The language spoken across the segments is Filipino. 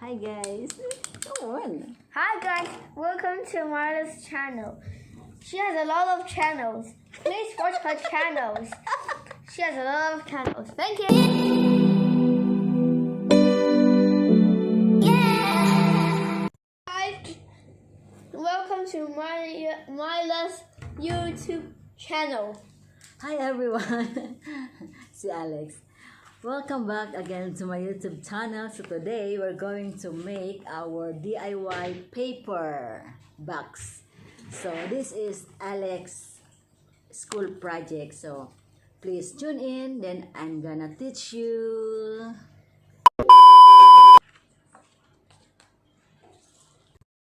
Hi guys. Come on. Hi guys, welcome to Marla's channel. She has a lot of channels. Please watch her channels. She has a lot of channels. Thank you. Guys, welcome to Marla's YouTube channel. Hi everyone. Si Alex. Welcome back again to my YouTube channel. So today we're going to make our DIY paper box. So this is Alex school project. So please tune in, then I'm gonna teach you.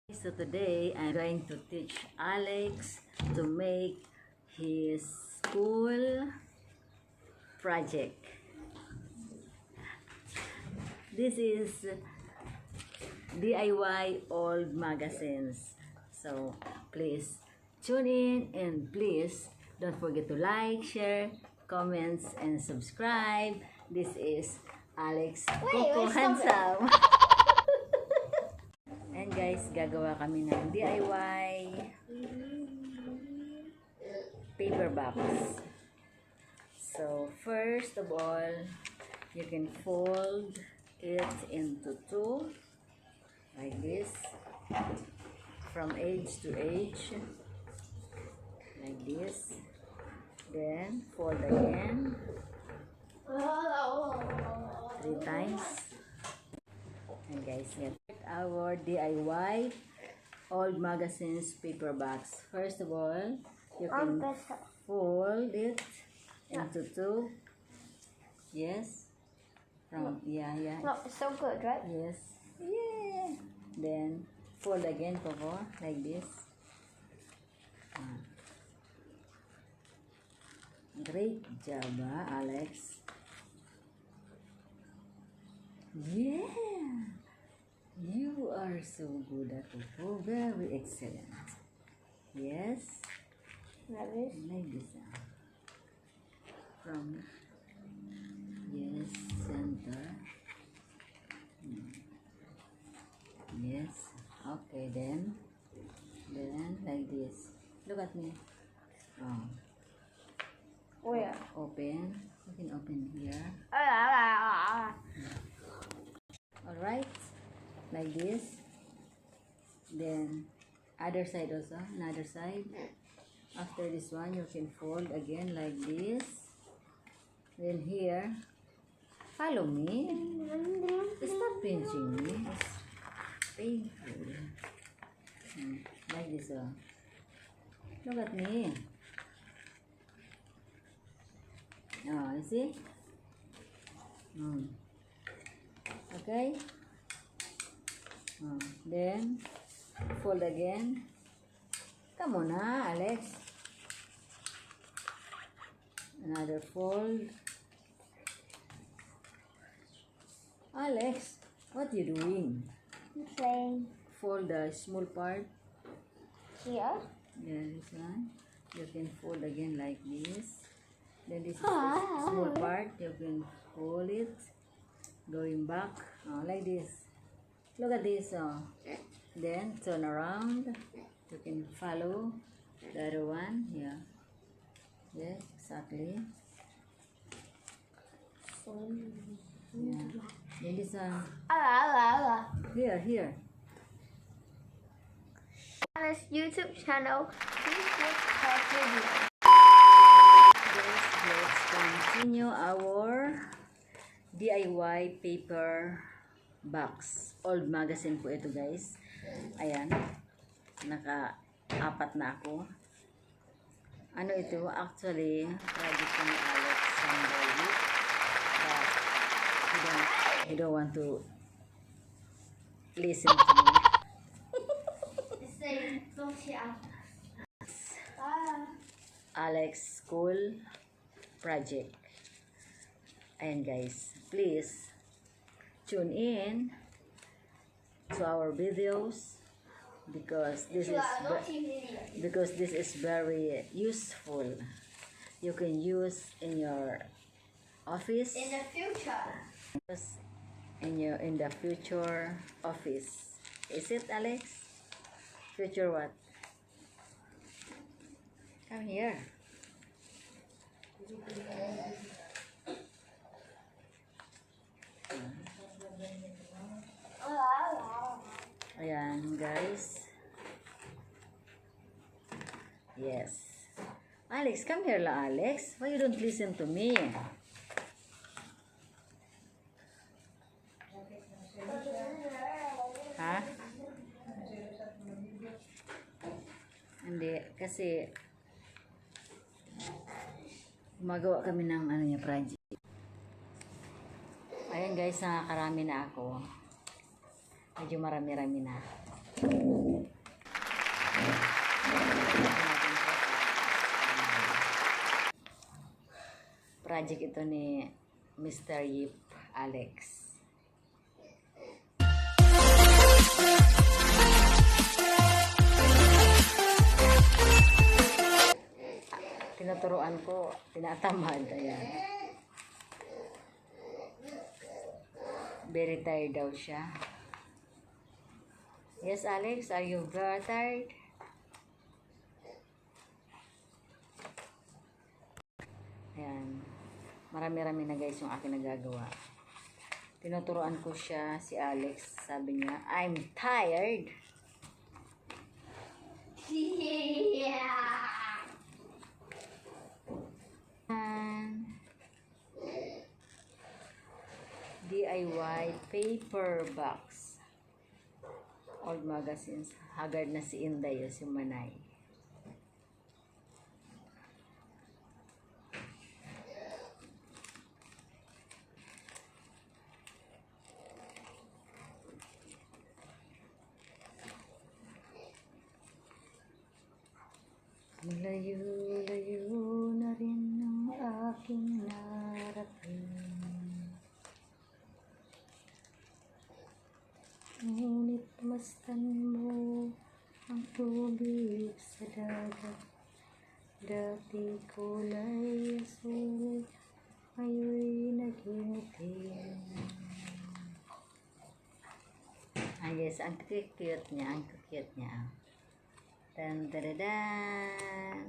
So today I'm going to teach Alex to make his school project. This is DIY old magazines. So please tune in and please don't forget to like, share, comments, and subscribe. This is Alex Coco Handsome. And guys, gagawa kami ng DIY paper box. So first of all, you can fold it into two like this, from edge to edge like this, then fold again 3 times. And guys, get our DIY old magazines paper box. First of all, you can fold it into two. Yes. Yeah. No, it's so good, right? Yes. Yeah. Then fold again, Coco, like this. Great job, Alex. Yeah. You are so good at Coco. Very excellent. Yes. Like this. Like this. From yes, center. Yes. Okay, then like this. Look at me. Where? Open. You can open here. Alright. Like this. Then other side also. Another side. After this one, you can fold again like this. Then here. Follow me. Stop pinching me. It's painful. Like this. Look at me. Oh, you see? Okay. Then fold again. Come on, Alex. Another fold. Alex, what you doing? I'm playing. Fold the small part. Here? Yeah, this one. You can fold again like this. Then this is the small part. You can fold it. Going back. Like this. Look at this. Then turn around. You can follow the other one. Yeah. Yes, exactly. Yeah. Then this one. Here. On this YouTube channel, please watch her video. Yes, let's continue our DIY paper box. Old magazine po ito, guys. Ayan. Naka-4 na ako. Ano ito? Actually, project ko ni Alex Sandoy. But he don't want to listen to me. Alex school project. Ayan guys, please tune in to our videos because this is very useful. You can use in your office In the future. in the future office. Is it, Alex? Future what? Come here. Ayan, guys. Yes. Alex, come here la, Alex. Why you don't listen to me? Ha? Hindi, kasi gumagawa kami ng ano niya, project. Ayan guys, nakakarami na ako. Medyo marami-rami na. Project ito ni Mr. Yip Alex. Tinuturuan ko, tinatamad. Ayan. Very tired daw siya. Yes, Alex, are you very tired? Ayan. Marami-rami na guys yung aking nagagawa. Tinuturuan ko siya, si Alex. Sabi niya, I'm tired. Yeah. DIY paper box. Old magazines. Haggard na si Inday, si Manay. Layo-layo na rin ang aking narating. Ngunit mastan mo ang tubig sa dagat. Dati kulay asul, ngayon naging itim. Yes, ang cute niya, ang cute niya. Dan, dan, dan.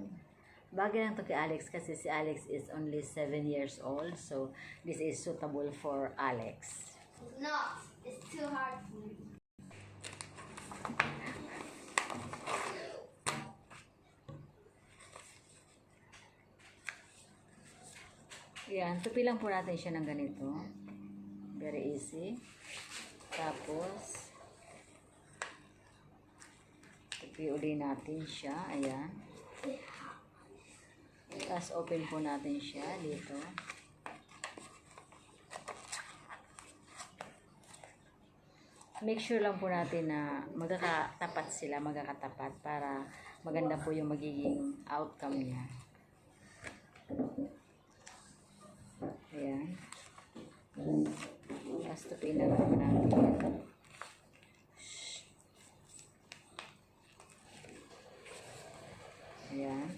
Bagay lang to kay Alex kasi si Alex is only 7 years old. So, this is suitable for Alex. It's not. It's too hard for me. Yan, tupi lang po natin siya ng ganito. Very easy. Tapos, tupi uli natin siya. Ayan. Tapos, open po natin siya dito. Make sure lang po natin na magkakatapat sila, magkakatapat para maganda po yung magiging outcome niya. Ayan. Tapos tupiin na naman natin. Ayan.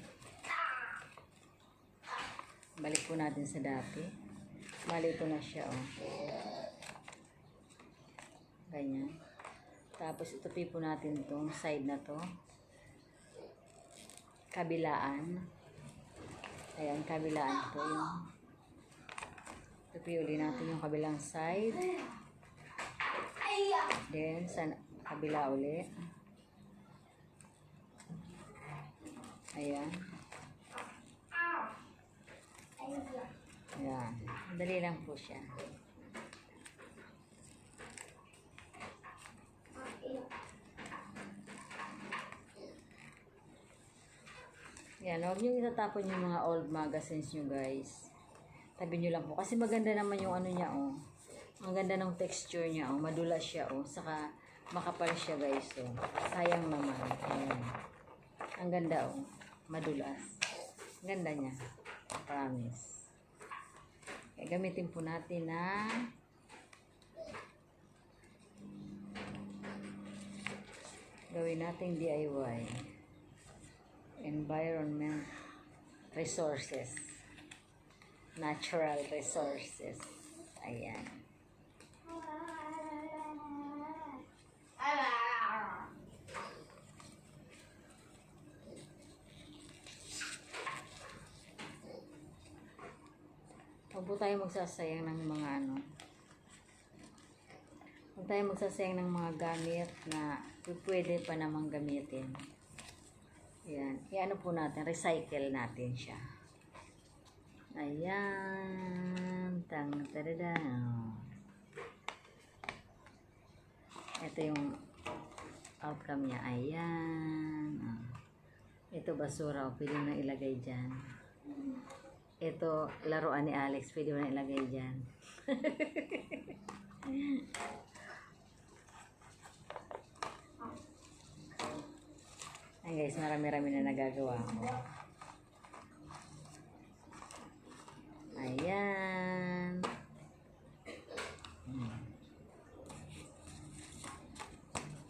Balik po natin sa dati. Balik ko na siya, oh. Ganyan. Tapos itupi po natin itong side na to. Kabilaan. Ayan, kabilaan to. Yung tupi uli natin yung kabilang side. Then, sa kabila uli. Ayan. Ayan. Madali lang po siya. Yan, huwag nyo itatapon yung mga old magazines nyo guys. Tabi nyo lang po. Kasi maganda naman yung ano niya, oh. Ang ganda ng texture niya, oh. Madula siya, oh. Saka makapal siya guys, oh. Sayang naman. Ayan. Ang ganda, oh. Madulas. Ang ganda niya. Promise. Kaya gamitin po natin na gawin nating DIY. Environment resources. Natural resources. Ayan. Huwag po tayo magsasayang ng mga ano. Huwag tayo magsasayang ng mga gamit na pwede pa namang gamitin. Ayan. I-ano po natin, recycle natin siya. Ayan. Tang-tadada. Ito yung outcome niya. Ayan. Ito basura. Pwede mo na ilagay dyan. Ito laruan ni Alex. Pwede mo na ilagay dyan. Ay guys, marami-rami na nagagawa ko. Ayan.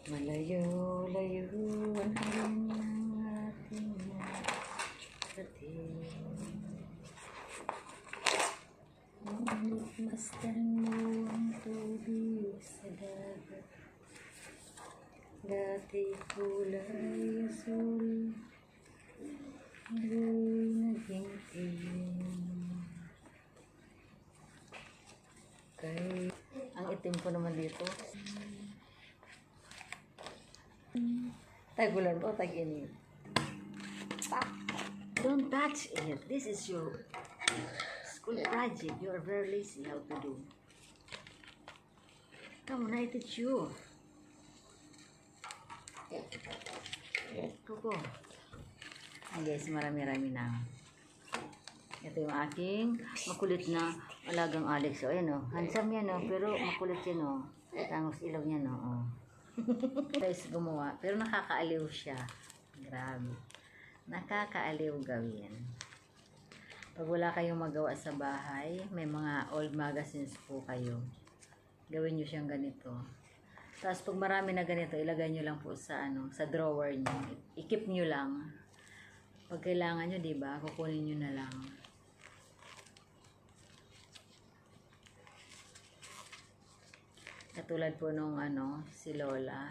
Malayo-layo ang harin ng ating ating. Masdan mo ang tubig sa dagat. Dati kulay asul, ngayon naging itim. Kay, ang itim ko naman dito. Tagulan po, tag-init. Don't touch it. This is your school project. You are very lazy how to do. Come on, I teach you. Kuko. Ay guys, marami-rami na. Ito yung aking makulit na alagang Alex. O, ayan o. Handsome yan o. Pero makulit yan o. Tangos ilaw niya o. Guys, gumawa. Pero nakakaaliw siya. Grabe. Nakakaaliw gawin. Pag wala kayong magawa sa bahay, may mga old magazines po kayo. Gawin nyo siyang ganito. Tapos pag marami na ganito, ilagay nyo lang po sa sa drawer nyo. I-keep nyo lang. Pag kailangan nyo, diba, kukunin nyo na lang. Katulad po nung si Lola.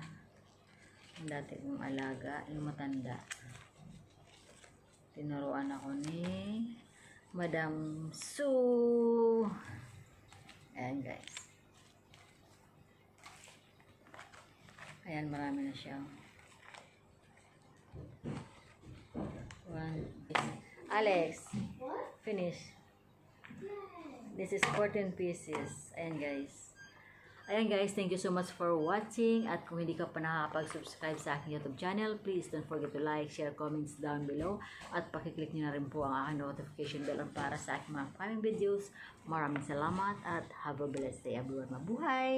Ang dati kong alaga, yung matanda. Tinuruan ako ni Madam Sue. Ayan guys. Ayan, marami na siya. Alex, finish. This is 14 pieces. Ayan guys. Ayan guys, thank you so much for watching. At kung hindi ka pa nakakapag-subscribe sa aking YouTube channel, please don't forget to like, share, comments down below. At pakiclick nyo na rin po ang aking notification bell para sa aking mga upcoming videos. Maraming salamat at have a blessed day everyone. Mabuhay!